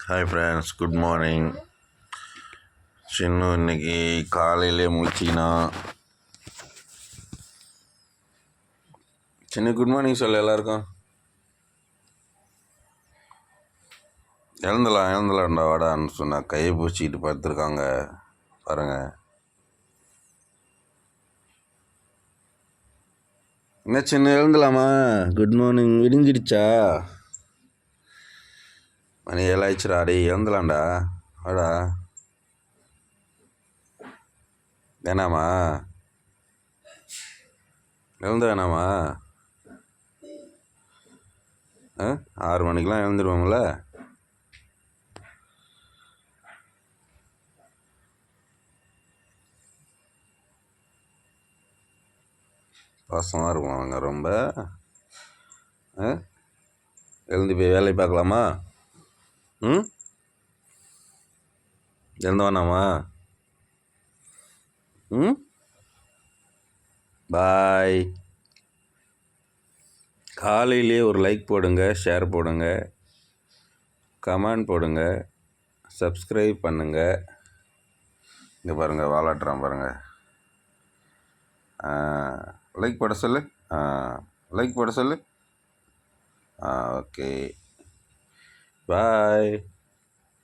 Hi friends, good morning. சின்ன இன்னைக்கு காலையிலே முழிச்சினா சின்ன குட் மார்னிங் சொல்ல எல்லாருக்கும். இழந்தலாம்டா வாடான்னு சொன்னா கையை பூச்சிக்கிட்டு பார்த்துருக்காங்க பாருங்க. என்ன சின்ன எழுந்தலாமா? Good morning. விடிஞ்சிடுச்சா? மணி 7 ஆயிடுச்சுடா. அடே இழந்தலாம்டா வாடா. வேணாமா? எழுந்த வேணாமா? 6 மணிக்கெலாம் எழுந்துருவோம்ல. பாசமாக இருக்கும் அவங்க ரொம்ப. எழுந்து போய் வேலையை பார்க்கலாமா? எழுந்த வேணாமா? பாய். காலையிலே ஒரு லைக் போடுங்க, ஷேர் போடுங்க, கமெண்ட் போடுங்க, சப்ஸ்கிரைப் பண்ணுங்கள். இங்கே பாருங்கள், வாலாட்டுறான் பாருங்கள். லைக் போட சொல்லு. லைக் போட சொல்லு. ஓகே, பாய்.